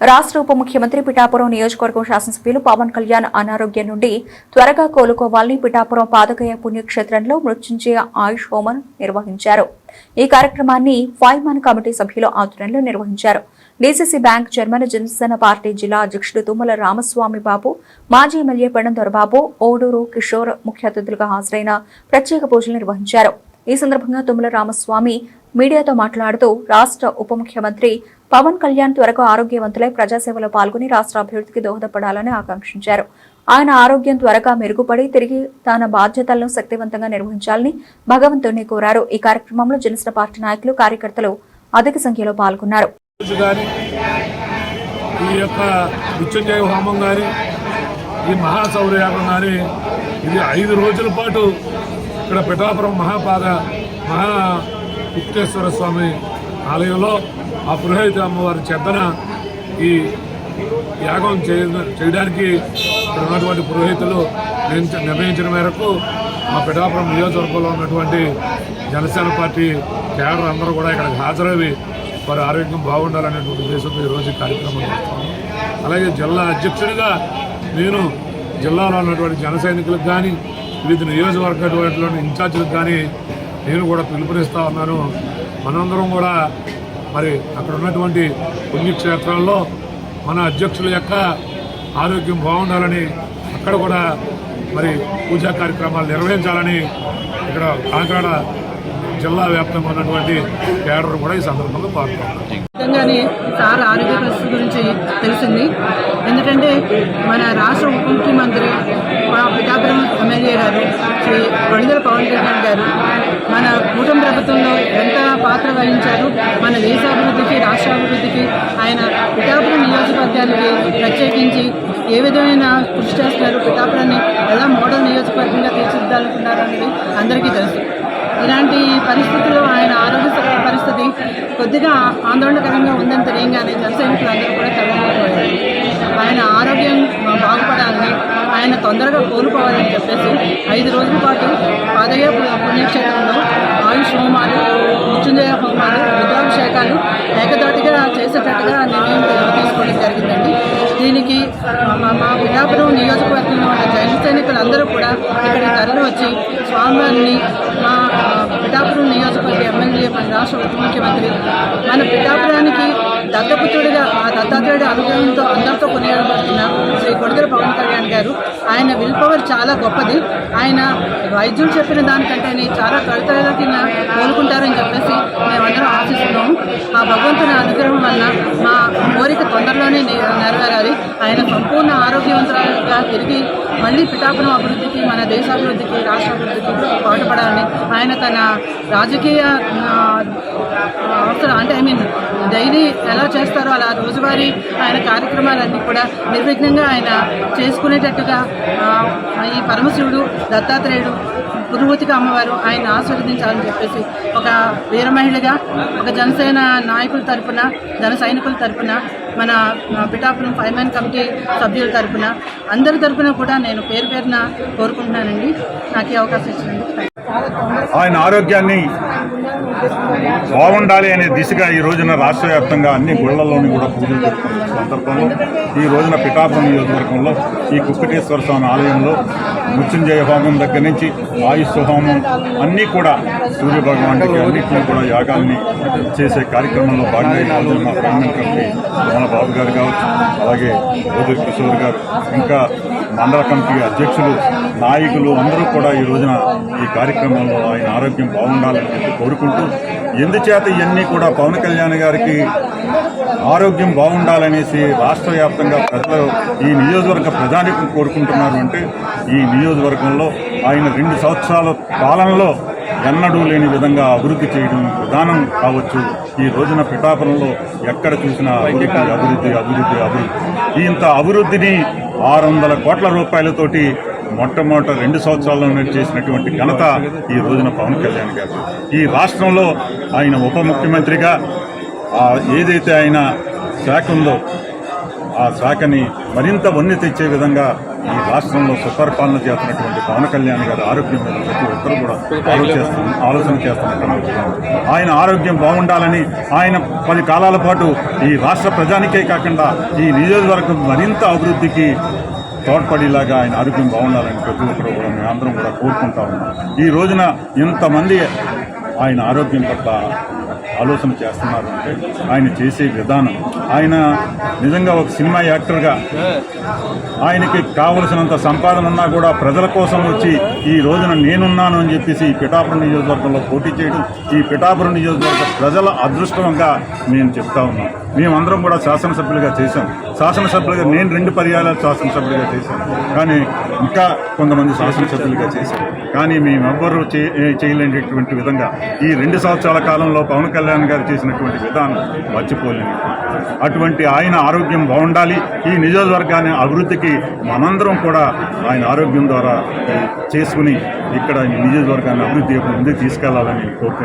రాష్ట్ర ఉప ముఖ్యమంత్రి పిఠాపురం నియోజకవర్గం శాసనసభ్యులు పవన్ కళ్యాణ్ అనారోగ్యం నుండి త్వరగా కోలుకోవాలని పిఠాపురం పాదకయ పుణ్యక్షేత్రంలో మృత్యుంజయ ఆయుష్ హోమం నిర్వహించారు. ఈ కార్యక్రమాన్ని ఫైమాన్ కమిటీ సభ్యుల ఆధ్వర్యంలో నిర్వహించారు. DCC bank chairman Janasena party జిల్లా అధ్యక్షుడు తుమ్మల రామస్వామి బాబు, మాజీ ఎమ్మెల్యే పెండం దొరబాబు, ఓడూరు కిషోర్ ముఖ్య అతిథులుగా హాజరైన ప్రత్యేక పూజలు నిర్వహించారు. ఈ సందర్భంగా తుమ్మల రామస్వామి మీడియాతో మాట్లాడుతూ రాష్ట్ర ఉప ముఖ్యమంత్రి పవన్ కళ్యాణ్ త్వరగా ఆరోగ్యవంతులై ప్రజాసేవలో పాల్గొని రాష్ట్ర అభివృద్ధికి దోహదపడాలని ఆకాంక్షించారు. ఆయన ఆరోగ్యం త్వరగా మెరుగుపడి తిరిగి తన బాధ్యతలను శక్తివంతంగా నిర్వహించాలని భగవంతుడిని కోరారు. ఈ కార్యక్రమంలో జనసేన పార్టీ నాయకులు, కార్యకర్తలు అధిక సంఖ్యలో పాల్గొన్నారు. ఈ మహాశౌర్యయాగం కానీ ఇది 5 రోజుల పాటు ఇక్కడ పిఠాపురం మహా గుప్తేశ్వర స్వామి ఆలయంలో ఆ పురోహిత అమ్మవారి చెద్దన ఈ యాగం చేయడానికి ఇక్కడ ఉన్నటువంటి పురోహితులు నిర్ణయించిన మేరకు మా పిఠాపురం నియోజకవర్గంలో ఉన్నటువంటి జనసేన పార్టీ కేడర్ అందరూ కూడా ఇక్కడికి హాజరవి వారి ఆరోగ్యం బాగుండాలనేటువంటి ఉద్దేశంతో ఈరోజు కార్యక్రమం చేస్తాము. అలాగే జిల్లా అధ్యక్షుడిగా నేను జిల్లాలో ఉన్నటువంటి జన సైనికులకు కానీ వివిధ నియోజకవర్గంలోని ఇన్ఛార్జీలకు కానీ నేను కూడా పిలుపునిస్తూ ఉన్నాను. మనందరం కూడా మరి అక్కడ ఉన్నటువంటి పుణ్యక్షేత్రాల్లో మన అధ్యక్షుల యొక్క ఆరోగ్యం బాగుండాలని అక్కడ కూడా మరి పూజా కార్యక్రమాలు నిర్వహించాలని ఇక్కడ కాకినాడ జిల్లా వ్యాప్తంగా ఉన్నటువంటి కేడర్ కూడా ఈ సందర్భంగా పాల్గొన్నారు. నిజంగానే సార్ ఆరోగ్య పరిస్థితి గురించి తెలిసింది. ఎందుకంటే మన రాష్ట్ర ఉప ముఖ్యమంత్రి పిఠాపురం ఎమ్మెల్యే గారు శ్రీ వడిదల పవన్ కళ్యాణ్ గారు మన కూటమి ప్రభుత్వంలో ఎంత పాత్ర వహించారు, మన దేశాభివృద్ధికి, రాష్ట్రాభివృద్ధికి ఆయన పిఠాపురం నియోజకవర్గానికి ప్రత్యేకించి ఏ విధమైన కృషి చేస్తున్నారు, పిఠాపురాన్ని ఎలా మోడల్ నియోజకవర్గంగా తీర్చిదిద్దాలనుకున్నారు అనేది అందరికీ తెలుసు. ఇలాంటి పరిస్థితుల్లో ఆయన ఆరోగ్య పరిస్థితి కొద్దిగా ఆందోళనకరంగా ఉందని తెలియగానే జనసైనికులందరూ కూడా తరలిపోయారు. ఆయన ఆరోగ్యం బాగుపడాలని, ఆయన తొందరగా కోలుకోవాలని చెప్పేసి 5 రోజుల పాటు పాదయ పుణ్యక్షేత్రంలో ఆయుష్ హోమాలు, మృత్యుంజయ హోమాలు, రుద్రాభిషేకాలు ఏకదాటిగా చేసేటట్టుగా నిర్ణయం తీసుకోవడం జరిగిందండి. దీనికి మా పిఠాపురం నియోజకవర్గంలో ఉన్న జన సైనికులందరూ కూడా ఇక్కడికి తరలి వచ్చి స్వామివారిని, మా పిఠాపురం నియోజకవర్గ ఎమ్మెల్యే, మన రాష్ట్ర ఉప ముఖ్యమంత్రి, మన పిఠాపురానికి దత్తపుత్రుడిగా ఆ దత్తాత్రేయుడి అనుగ్రహంతో అందరితో కొనియాడబడుతున్న శ్రీ కొడిదల పవన్ కళ్యాణ్ గారు, ఆయన విల్ పవర్ చాలా గొప్పది. ఆయన వైద్యులు చెప్పిన దానికంటే చాలా త్వరితగా కోలుకుంటారని చెప్పేసి మేమందరం ఆశిస్తున్నాము. ఆ భగవంతుని అనుగ్రహం వల్ల మా కోరిక తొందరలోనే నెరవేరాలి. ఆయన సంపూర్ణ ఆరోగ్యవంతులుగా తిరిగి మళ్ళీ పిఠాపురం అభివృద్ధికి, మన దేశాభివృద్ధికి, రాష్ట్రాభివృద్ధికి పాటుపడాలని ఆయన తన రాజకీయ అవసరం అంటే డైలీ ఎలా చేస్తారో అలా రోజువారీ ఆయన కార్యక్రమాలన్నీ కూడా నిర్విఘ్నంగా ఆయన చేసుకునేటట్టుగా ఈ పరమశివుడు, దత్తాత్రేయుడు, పురుహూతిక అమ్మవారు ఆయన ఆశీర్వదించాలని చెప్పేసి ఒక వీర మహిళగా, ఒక జనసేన నాయకుల తరపున, జన సైనికుల తరపున, మన పిఠాపురం ఫైమాన్ కమిటీ సభ్యుల తరపున, అందరి తరపున కూడా నేను పేరు పేరున కోరుకుంటున్నానండి. నాకు ఈ అవకాశం ఇచ్చినందుకు ఆయన ఆరోగ్యాన్ని బాగుండాలి అనే దిశగా ఈ రోజున రాష్ట్ర వ్యాప్తంగా అన్ని గుళ్లలోని కూడా పూజలు జరుపుకున్న సందర్భంలో ఈ రోజున పిఠాపురం నియోజకవర్గంలో ఈ కుక్కటేశ్వర స్వామి ఆలయంలో మృత్యుంజయ హోమం దగ్గర నుంచి ఆయుష్ హోమం అన్నీ కూడా సూర్య భగవానుడికి అన్నింటినీ కూడా యాగాల్ని చేసే కార్యక్రమంలో భాగంగా ఈ రోజున మా ఫైమాన్ కమిటీ మన బాబు గారు కావచ్చు, అలాగే ఓదూరు కిషోర్ గారు, ఇంకా మండల కమిటీ అధ్యక్షులు, నాయకులు అందరూ కూడా ఈ రోజున ఈ కార్యక్రమంలో ఆయన ఆరోగ్యం బాగుండాలని చెప్పి కోరుకుంటూ, ఎందుచేత ఇవన్నీ కూడా పవన్ కళ్యాణ్ గారికి ఆరోగ్యం బాగుండాలనేసి రాష్ట్ర వ్యాప్తంగా ప్రజలు, ఈ నియోజకవర్గ ప్రజానికం కోరుకుంటున్నారు అంటే ఈ నియోజకవర్గంలో ఆయన 2 సంవత్సరాల పాలనలో ఎన్నడూ లేని విధంగా అభివృద్ధి చేయడం విధానం కావచ్చు. ఈ రోజున పిఠాపురంలో ఎక్కడ చూసినా అభివృద్ధి. ఇంత అభివృద్ధిని 600 కోట్ల రూపాయలతోటి మొట్టమొదట 2 సంవత్సరాల్లో చేసినటువంటి ఘనత ఈ రోజున పవన్ కళ్యాణ్ గారు. ఈ రాష్ట్రంలో ఆయన ఉప ముఖ్యమంత్రిగా ఏదైతే ఆయన శాఖ ఉందో ఆ శాఖని మరింత ఉన్నతి తెచ్చే విధంగా ఈ రాష్ట్రంలో సుపరిపాలన చేస్తున్నటువంటి పవన్ కళ్యాణ్ గారి ఆరోగ్యం మీద ప్రతి ఒక్కరు కూడా ఆలోచన చేస్తున్నటువంటి ఆయన ఆరోగ్యం బాగుండాలని ఆయన 10 కాలాల పాటు ఈ రాష్ట్ర ప్రజానికే కాకుండా ఈ నియోజకవర్గం మరింత అభివృద్ధికి తోడ్పడేలాగా ఆయన ఆరోగ్యం బాగుండాలని ప్రతి ఒక్కరు కూడా మేమందరం కూడా కోరుకుంటా ఉన్నాం. ఈ రోజున ఇంతమంది ఆయన ఆరోగ్యం పట్ల ఆలోచన చేస్తున్నారు అంటే ఆయన చేసే విధానం, ఆయన నిజంగా ఒక సినిమా యాక్టర్గా ఆయనకి కావలసినంత సంపాదన ఉన్నా కూడా ప్రజల కోసం వచ్చి ఈ రోజున నేనున్నాను అని చెప్పేసి ఈ పిఠాపురం నియోజకవర్గంలో పోటీ చేయడం ఈ పిఠాపురం నియోజకవర్గ ప్రజల అదృష్టంగా నేను చెప్తా ఉన్నాను. మేమందరం కూడా శాసనసభ్యులుగా చేశాం. శాసనసభ్యులుగా నేను 2 పర్యాయాలు శాసనసభ్యులుగా చేశాను, కానీ ఇంకా కొంతమంది శాసనసభ్యులుగా చేశారు. కానీ మేమెవ్వరూ చేయలేనటువంటి విధంగా ఈ 2 సంవత్సరాల కాలంలో పవన్ కళ్యాణ్ గారు చేసినటువంటి విధానం మర్చిపోలేని. అటువంటి ఆయన ఆరోగ్యం బాగుండాలి, ఈ నియోజకవర్గాన్ని అభివృద్ధికి మనందరం కూడా ఆయన ఆరోగ్యం ద్వారా చేసుకుని ఇక్కడ నియోజకవర్గాన్ని అభివృద్ధి ముందుకు తీసుకెళ్లాలని కోరుకుంటున్నాను.